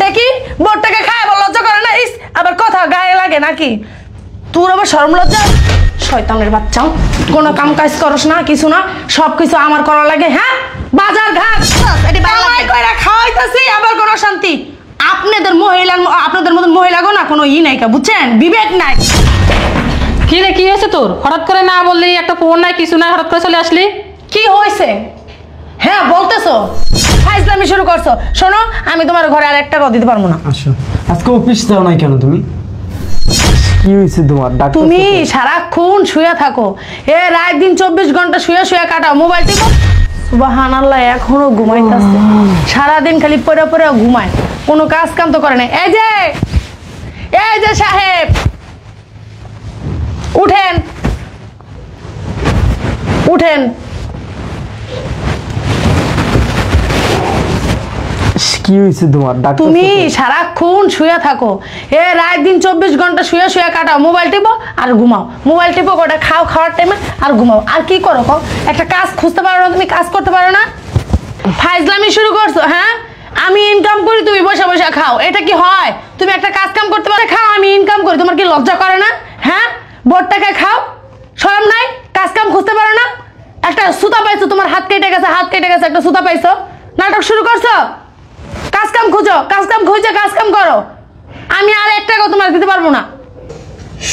ডেকি বোরটাকে খায় আবার লজ্জা করে না? ইস আবার কথা গায়ে লাগে নাকি তোর? আবার শরম লজ্জা? শয়তানের বাচ্চা, কোনো কাম কাজ করস না, কিছু না, সবকিছু আমার করা লাগে। হ্যাঁ, বাজার ঘাট কামাই কইরা খাওয়াইতাছি, আবার কোনো শান্তি? আপনাদের মতন মহিলাগো না কোনো নাই, বুঝছেন? বিবেক নাই। কি রে, কি হয়েছে তোর? হঠাৎ করে না বললি, একটা ফোন নাই কিছু নাই, হঠাৎ করে চলে আসলি? কি হয়েছে? হ্যাঁ বলতেছো, ফাইজলামি শুরু করছো। শোনো, আমি তোমার ঘরে আর একটা কথা দিতে পারবো না। আসো, আজকে অফিস যাও নাই কেন তুমি? কি হয়েছে তোমার? তুমি সারাক্ষণ শুয়ে থাকো, রাত দিন 24 ঘন্টা শুয়ে শুয়ে কাটাও, মোবাইল টিপো। সুবহানাল্লাহ, এখনো ঘুমাইতেছে, সারাদিন খালি পড়ে পড়ে ঘুমায়, কোনো কাজ কাম তো করে না। এই যে সাহেব, উঠেন উঠেন। কি হয়েছে তোমার? তুমি সারাক্ষণ শুয়ে থাকো, রাত দিন 24 ঘন্টা শুয়ে শুয়ে কাটাও, মোবাইল টিপো আর ঘুমাও, মোবাইল টিপো, ওটা খাও, খাওয়ার টাইমে আর ঘুমাও। আর কি করো? একটা কাজ খুঁজতে পারো না? তুমি কাজ করতে পারো না? ফাইজলামি শুরু করছো। হ্যাঁ, আমি ইনকাম করি, তুমি বসে বসে খাও, এটা কি হয়? তুমি একটা কাজ কাম করতে পারো, খাও, আমি ইনকাম করি, তোমার কি লজ্জা করে না? হ্যাঁ, বোর টাকায় খাও, শরম নাই? কাজ কাম খুঁজতে পারো না? একটা সুতা পাইছো, তোমার হাত কেটে গেছে, একটা সুতা পাইছো, নাটক শুরু করছো। কাজ কাম খুঁজো, কাজ কাম খুঁজে কাজ কাম করো, আমি আর এক টাকাও তোমার দিতে পারবো না।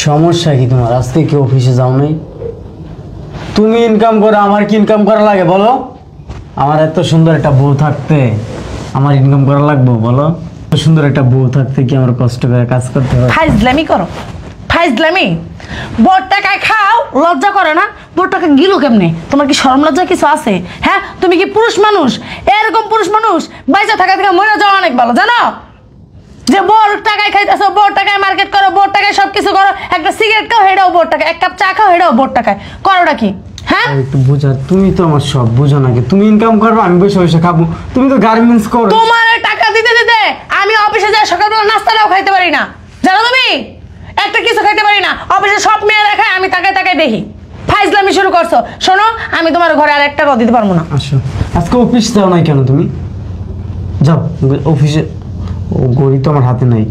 সমস্যা কি তোমার? আজকে কি অফিসে যাও নাই? তুমি ইনকাম করো, আমার কি ইনকাম করা লাগে বলো? আমার এত সুন্দর একটা বউ থাকতে আমার ইনকাম করা লাগবে বলো? এত সুন্দর একটা বউ থাকতে কি আমার কষ্ট করে কাজ করতে হয়? ফাইজলামি করো, ফাইজলামি। বোর টাকায় খাও, লজ্জা করে না? বোর টাকা গিলো কেমনে? তোমার কি শরম লজ্জা কিছু আছে? হ্যাঁ, তুমি কি পুরুষ মানুষ? এরকম পুরুষ মানুষ বাইচা থাকা থেকে মরে যাওয়া অনেক ভালো, জানো? যে বোর টাকায় খাইতেছো, বোর টাকায় মার্কেট করো, বোর টাকায় সবকিছু করো, একটা সিগারেট খাও হেডাও বোর টাকায়, এক কাপ চা খাও হেডাও বোর টাকায়, করোটা কি? হ্যাঁ, একটু বুঝা, তুমি তো আমার সব বুঝো নাকি? তুমি ইনকাম করবে, আমি বসে বসে খাবো, তুমি তো গার্মেন্টস করো। তোমার টাকা দিতে দিতে আমি অফিসে যাই, সকালবেলা নাস্তাটাও খাইতে পারি না, জানো তুমি? একটা কিছু খাইতে পারি না, অফিসে সব মেয়েরা খায়, আমি তাকায় তাকায় দেখি। ফাইজলামি শুরু করছো। শোনো, আমি তোমার ঘরে আর একটা কথা দিতে পারবো না। আসো, আজকে অফিস যাও নাই কেন তুমি? যাও অফিসে। ও গড়ি তো আমার হাতে নাই।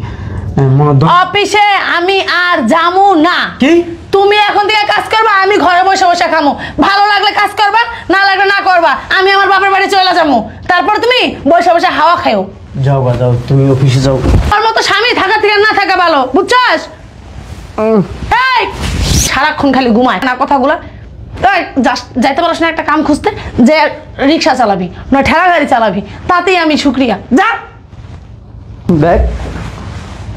অফিসে আমি আর যামু না। কি? তুমি এখন থেকে কাজ করবা, আমি ঘরে বসে বসে খামো, ভালো লাগলে কাজ করবা, না লাগলে না করবা, আমি আমার বাপের বাড়ি চলে যাবো, তারপর তুমি বসে বসে হাওয়া খাও। যাও বা যাও, তুমি অফিসে যাও। তার মতো স্বামী থাকা থেকে না থাকা ভালো, বুঝছস? এই সারাক্ষণ খালি ঘুমায় না, কথাগুলা। যাইতে পারছ না একটা কাম খুঁজতে, যে রিক্সা চালাবি না ঠেলা গাড়ি চালাবি, তাতেই আমি শুক্রিয়া। যা দেখ,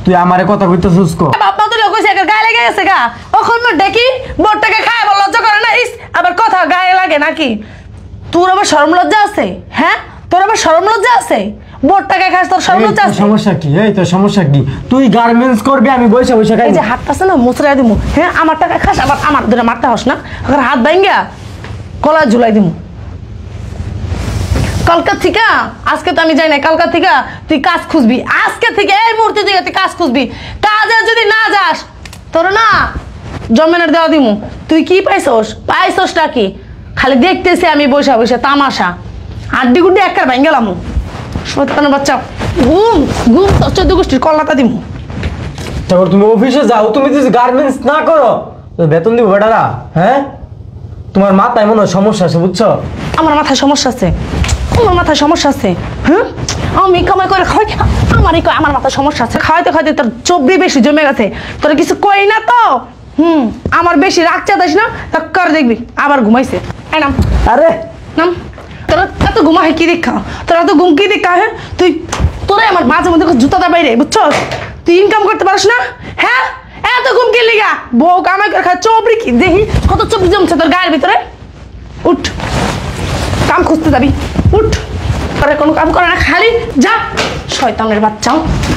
তুই আমারে কথা কইতেছিস কো? বাবা তো লোক কইছে, গায়ে লেগে গেছে গা, ওখন ডেকি বোরটাকে খায় আবার লজ্জা করে না? ইস আবার কথা গায়ে লাগে নাকি তোর? আবার শরম লজ্জা আছে? হ্যাঁ, তোর আবার শরম লজ্জা আছে? বোরটাকে খাস, তোর শরম লজ্জা আছে? সমস্যা কি? এই তো সমস্যা কি? তুই গার্মেন্টস করবি, আমি বসে বসে খাই। এই যে হাতটা আছে না, মুচড়াই দিমু। হ্যাঁ, আমার টাকা খাস, আবার আমার ধরে মারতে হস না, আবার হাত ভাঙ্গা গলা ঝুলাই দিমু। কালকা থেকে, আজকে তো আমি যাই না, কালকা থেকে তুই কাজ খুঁজবি, আজকে থেকে এই মুহূর্তে থেকে তুই কাজ খুঁজবি। কাজে যদি না যাস, তোর না জমিনের দেওয়া দিমু। তুই কি পাইছসটা কি? খালি দেখতেছি আমি বসে বসে তামাশা, আড্ডি গুড্ডি একবার ভাঙ গেলাম। সত্যানের বাচ্চা, ঘুম ঘুম 14 গোষ্ঠীর কল্লাটা দিমু। তারপর তুমি অফিসে যাও, তুমি যদি গার্মেন্টস না করো বেতন দিব বেটারা? হ্যাঁ, তোমার মাথায় মনে হয় সমস্যা আছে, বুঝছো? আমার মাথায় সমস্যা আছে, আমার মাথায় সমস্যা আছে। হ্যাঁ, আমি কামাই করে খাই, আমার মাথায় সমস্যা আছে। খাওয়াইতে খাওয়াইতে তোর চবরি বেশি জমে গেছে, তোর কিছু কই না তো। আমার বেশি রাগ চাঁদাস না, কর দেখবি আবার ঘুমাইছে। নাম, আরে নাম। তোরা এত ঘুমা হয় কি দেখা? তোরা এত ঘুম কি দেখা? হ্যাঁ, তোরাই আমার মাঝে মধ্যে জুতাটা বাইরে, বুঝছো? তুই ইনকাম করতে পারিস না? হ্যাঁ, এত ঘুম কি লিগা? বউ কামাই করে খায়, চবরি কি দেখি কত চবরি জমছে তোর গায়ের ভিতরে। উঠ, কাম খুঁজতে যাবি, উঠ। করে কোনো কাম করে না, খালি যা। শয়তানের বাচ্চা,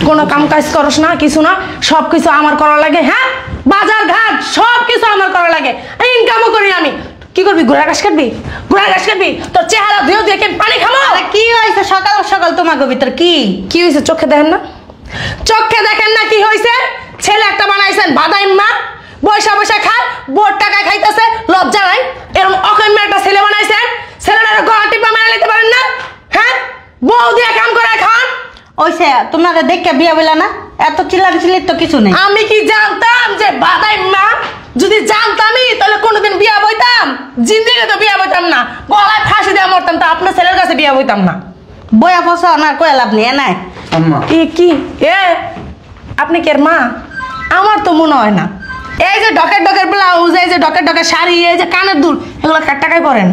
কোনো কাম কাজ করস না, কিছু না, সব কিছু আমার করা লাগে। হ্যাঁ, বাজার ঘাট সব কিছু আমার করা লাগে, ইনকামও করি আমি। কি করবি? ঘোড়া ঘাস কাটবি? ঘোড়া ঘাস কাটবি? তোর চেহারা ধুয়ে ধুয়ে পানি খাবো? কি হয়েছে সকাল সকাল তোমাকে ভিতর? কি হয়েছে? চোখে দেখেন না? চোখে দেখেন না কি হয়েছে? ছেলে একটা বানাইছেন বাদাইম মা, বৈশা বৈশা খায়, বোর টাকায় খাইতেছে, লজ্জা নাই? এরকম অকম্য একটা ছেলে বানাইছেন, ছেলেটার গলা টিপা মেরে নিতে পারেন না? হ্যাঁ, বউ দিয়ে কাম করে খান, ওইসে তোমার দেখে বিয়া বইলা না, এত চিল্লাচিল্লির তো কিছু নেই। আমি কি জানতাম যে বাদাই মা? যদি জানতামই তাহলে কোনোদিন বিয়া বইতাম? জিন্দিগি তো বিয়া বইতাম না, গলায় ফাঁসি দিয়ে মরতাম, তো আপনার ছেলের কাছে বিয়া বইতাম না। বইয়া ফসা আমার কয়ে লাভ নেই নাই। আম্মা এ কি এ আপনি কে মা? আমার তো মনে হয় না। এই যে ডকের ব্লাউজ, এই যে ডকের শাড়ি, এই যে কানের দুল, এগুলো কার টাকায় পরেন?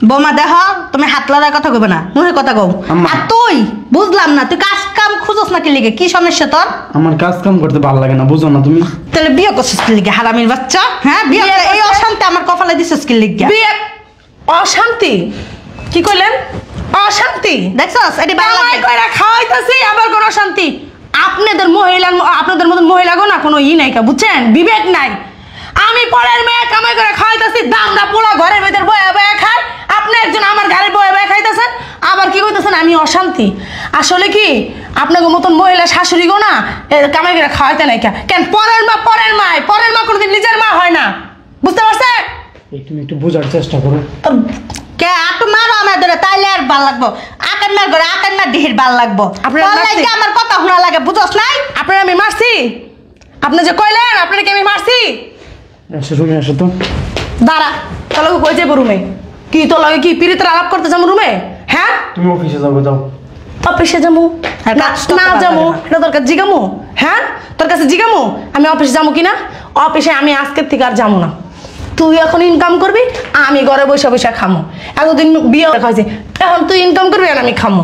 বৌমা দেখ, তুমি হাত লড়ার কথা কইবে না, মুখে কথা কও। আম্মা। আর তুই বুঝলাম না, তুই কাজ কাম খুঁজছ না কি লিগে? কি সমস্যা তোর? আমার কাজ কাম করতে ভালো লাগে না, বুঝো না তুমি? তাহলে বিয়ে করছিস কি লিগে হারামির বাচ্চা? হ্যাঁ, বিয়ে করে এই অশান্তি আমার কপালে দিছিস কি লিগে? বিয়ে অশান্তি? কি কইলেন? অশান্তি? দেখছস এটি ভালো কামাই লাগে? কইরা খাওয়াইতাছি আবার কোন শান্তি? আপনাদের মতন মহিলাগো না কোনো ই নাই, বুঝছেন? বিবেক নাই। আমি পরের মেয়ে কামাই করে খাওয়াইতাছি, দামটা পোলা ঘরের ভিতর বয়ে বয়ে খায়, আপনি একজন আমার ঘরে বয়ে বয়ে খাইতেছেন, আবার কি কইতেছেন আমি অশান্তি? আসলে কি আপনাদের মতন মহিলা শাশুড়ি গো না কামাই করে খাওয়াইতে নাই কেন? পরের মা কোনোদিন নিজের মা হয় না, বুঝতে পারছেন? তুমি একটু বোঝার চেষ্টা করো। কে আটু মারো আমার ধরে, তাইলে আর ভাল লাগবো। আকার মার ঘরে আকার মার ডিহির ভাল লাগবো। আপনার তোর মারছি? লাগি আমার কথা শোনা লাগে, বুঝছ নাই? আপনার আমি মারছি? আপনি যে কইলেন আপনাকে আমি মারছি? এসো রুমে এসো তো। দাঁড়া, তাহলে কই যাবো রুমে? কি তো লাগে কি পিরিতের আলাপ করতে যাবো রুমে? হ্যাঁ, তুমি অফিসে যাবো, যাও। অফিসে যাবো আর কাজ করতে না পারবে যাবো না। এটা তোর কাছে জিগামো? হ্যাঁ, তোর কাছে জিগামো আমি অফিসে যাবো কিনা? অফিসে আমি আজকের থেকে আর যাবো না। তুই এখন ইনকাম করবি, আমি ঘরে বসে বসে খামো। এতদিন বিয়ে খাইছি, এখন তুই ইনকাম করবি আর আমি খামো।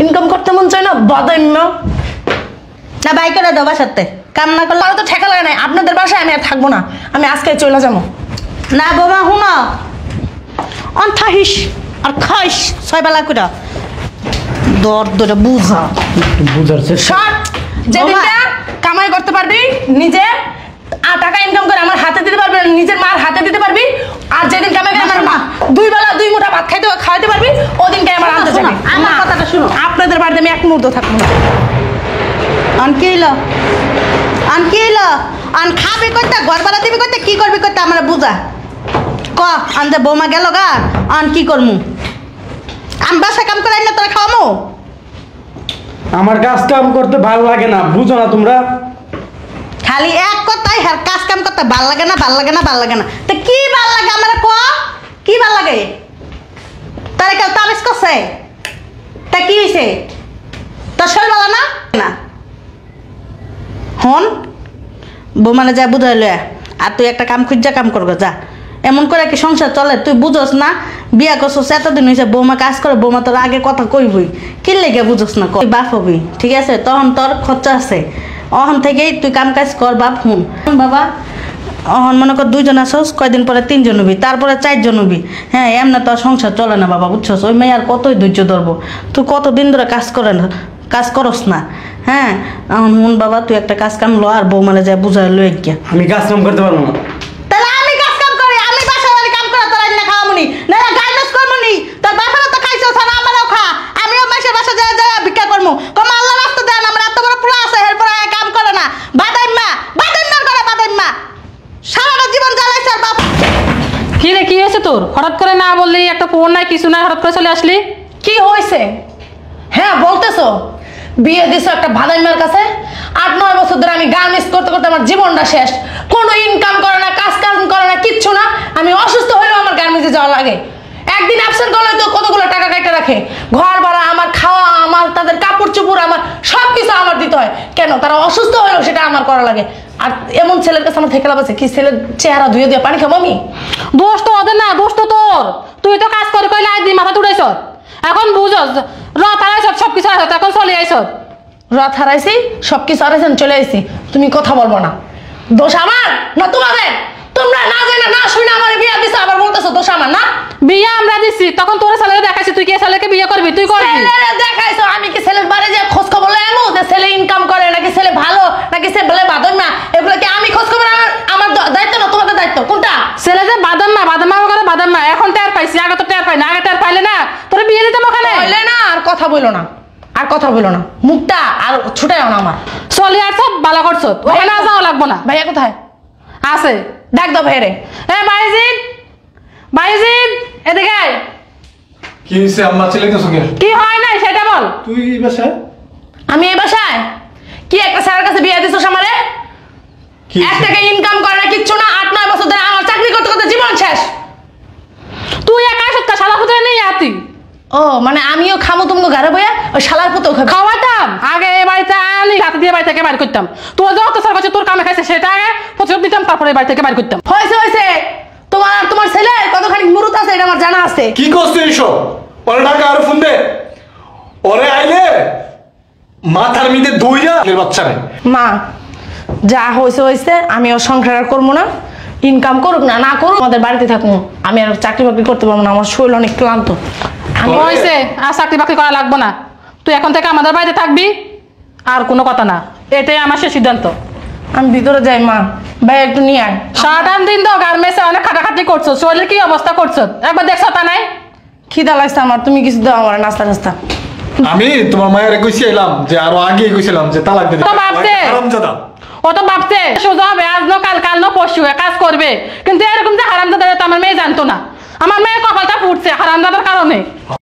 ইনকাম করতে মন চায় না বাদাইম্য? না বাই করে দাও বাসাতে, কাম না করলে। তাহলে তো ঠেকা লাগে নাই, আপনাদের বাসায় আমি আর থাকবো না, আমি আজকে চলে যাবো। না বৌমা শুনো, অন্থাহিস আর খাইস 6 বেলা করে দর দরে বুঝা। একটু বোঝার চেষ্টা। শর্ট যেদিনটা কামাই করতে পারবি নিজে, টাকা ইনকাম করে আমার হাতে দিতে পারবি, নিজের মার হাতে দিতে পারবি, আর যেদিন কামাই করে আমার মা 2 বেলা 2 মুঠা ভাত খাইতে পারবি, ওদিনকে আমার আনতে শোনো, যাবি। আমার না, কথাটা শোনো। আপনাদের বাড়িতে আমি এক মুহূর্ত থাকবো না। আন কি হইলো আন খাবি কইতে, ঘর ভাড়া দিবি কইতে, কি করবি কইতে আমার বুঝা ক। আনতে বৌমা গেল গা, আন কি করমু? আমি বাসা কাম করে না তোরা খাওয়ামু? আমার কাজ কাম করতে ভালো লাগে না, বুঝো না তোমরা? খালি এক কথাই হ্যাঁ, কাজ কাম করতে ভাল লাগে না। তা কি ভাল লাগে আমার ক? কি ভাল লাগে? তারে কেউ তাবিজ করছে? তা কি হয়েছে? তোর শরীর ভালো না? না হন বৌমানে যা বুঝাই লয়া, আর তুই একটা কাম খুঁজা কাম করবো যা। এমন করে কি সংসার চলে? তুই বুঝস না? বিয়া করছিস এতদিন হয়েছে, বৌমা কাজ করে, বৌমা তোর আগে কথা কইবই, কি লেগে বুঝস না? তুই বাপ হবি, ঠিক আছে? তখন তোর খরচা আছে, অহন থেকেই তুই কাম কাজ কর বাপ। হুন বাবা, অহন মনে কর 2 জন আসস, কয়দিন পরে 3 জন হবি, তারপরে 4 জন হবি। হ্যাঁ, এমনি তোর সংসার চলে না বাবা, বুঝছস? ওই মেয়ে আর কতই ধৈর্য ধরবো? তুই কতদিন ধরে কাজ করস না? হ্যাঁ, এখন হুন বাবা, তুই একটা কাজ কাম লো, আর বৌমানে যা বুঝাই লই গিয়া। আমি কাজ কাম করতে পারবো না। তাহলে আমি কাজ কাম করি, আমি বাসা বাড়ি কাম করে তোর না খাওয়ামুনি, না গাইডেন্স করমুনি। তোর বাসারও তো খাইছো, ছাড়া আমারও খা। আমিও মাসের বাসা যায় ভিক্ষা করমু। কম আল্লাহ রাস্তা দেন, আমার এত বড় পোলা আছে, এরপর কাম করে না। বাদাইম্মা সারাটা জীবন জ্বালাইছে আর বাপ। কি রে কি হয়েছে তোর? হঠাৎ করে না বললি, একটা ফোন নাই কিছু নাই, হঠাৎ করে চলে আসলি। কি হয়েছে? হ্যাঁ বলতেছো, বিয়ে দিছো একটা ভাদাইমার কাছে। 8-9 বছর ধরে আমি গার্মেন্টস করতে করতে আমার জীবনটা শেষ। কোনো ইনকাম করে না, কাজ করে না, কিচ্ছু না। আমি অসুস্থ হলেও আমার গার্মেন্টসে যাওয়া লাগে। একদিন অ্যাবসেন্ট করলে তো কতগুলো টাকা কেটে রাখে। ঘর ভাড়া আমার, খাওয়া আমার, তাদের কাপড় চোপড় আমার, সব কিছু আমার দিতে হয়। কেন? তারা অসুস্থ হলেও সেটা আমার করা লাগে। আর এমন ছেলের কাছে আমার থেকে লাভ আছে কি? ছেলের চেহারা ধুয়ে দিয়ে পানি খাবো আমি? দোষ তো ওদের না, দোষ তো তোর। তুই তো কাজ করে কইলে আজ দিন মাথা তুড়াইছ, এখন বুঝস রাত হারাইছ, সব কিছু হারাইছ, এখন চলে আইছ। রাত হারাইছি, সবকিছু হারাইছেন, চলে আইছি। তুমি কথা বলবো না। দোষ আমার না তোমাদের? তোমরা না জানা না শুনে আমার বিয়ে দিছো, আবার বলতেছো দোষ আমার না? বিয়ে আমরা দিচ্ছি, তখন তোর ছেলেকে দেখাইছি, তুই কি ছেলেকে বিয়ে করবি? তুই করবি? ছেলেরে দেখাইছো, আমি কি ছেলের বাড়ি যে খোঁজ খবর লই আমু যে ছেলে ইনকাম করে নাকি ছেলে ভালো নাকি ছেলে বলে বাদন না? এগুলো কি আমি খোঁজ খবর আমার দায়িত্ব না তোমাদের দায়িত্ব? কোনটা? ছেলে যে বাদাম করে বাদাম না, এখন টের পাইছি, আগে তো টের পাই না। আগে টের পাইলে না তোর বিয়ে দিতাম ওখানে। বললে না, আর কথা বইলো না, আর কথা বইলো না, মুখটা আর ছুটাইও না আমার। চলি আর সব বালা করছো, ওখানে আর যাওয়া লাগবো না। ভাইয়া কোথায় আছে? ডাক দাও ভাইরে। এ বাইজিদ এদিকে আয়। কি হয়েছে আম্মা? ছেলে তো সঙ্গে কি হয় নাই সেটা বল। তুই বাসায় আমি এই বাসায় কি একটা স্যারের কাছে বিয়ে দিছিস আমারে? কি 1 টাকা ইনকাম করে না, কিচ্ছু না। 8-9 বছর ধরে আমার চাকরি করতে করতে জীবন শেষ। তুই একা সত্যি শালা ফুটে নেই আতি ও মানে আমিও খামো তুমি ঘরে বইয়া ওই শালার পুতেও খাবো। খাওয়াইতাম আগে এ বাড়িতে আনি হাতে দিয়ে বাড়ি থেকে বাইর করতাম। তোর যে অত্যাচার করছে তোর কামে খাইছে সেটা আগে প্রতিশোধ দিতাম, তারপরে বাড়ি থেকে বাইর করতাম। হয়েছে তোমার আর তোমার ছেলে কতখানি মুরুত আছে এটা আমার জানা আছে। কি করছিস এইসব? ওরে ঢাকা আর ফোন দে। ওরে আইলে মাথার মিদে দইরা বাচ্চা নেই। মা যা হয়েছে আমি ওর সংসার আর করবো না। ইনকাম করুক না করুক আমাদের বাড়িতে থাকুন। আমি আর চাকরি বাকরি করতে পারবো না, আমার শরীর অনেক ক্লান্ত। আমি হয়েছে আর চাকরি বাকরি করা লাগবো না, তুই এখন থেকে আমাদের বাড়িতে থাকবি আর কোনো কথা না, এটাই আমার শেষ সিদ্ধান্ত। আমি ভিতরে যাই মা, ভাই একটু নিয়ে আয়। সারাটান দিন তো গার্মেন্টসে অনেক খাটাখাটি করছো, শরীরের কি অবস্থা করছো একবার দেখছো তা নাই? খিদা লাগছে আমার, তুমি কিছু দাও আমার নাস্তা। আমি তোমার মায়ের কইছিলাম যে আরো আগে কইছিলাম যে তালাক দিতে। তো ভাবছে হারামজাদা। ও তো ভাবছে সোজা হবে, আজ ন কাল ন পরশু কাজ করবে, কিন্তু এরকম যে হারামজাদা তো আমার মেয়ে জানতো না। আমার মেয়ে কপালটা ফুটছে হারামজাদার কারণে।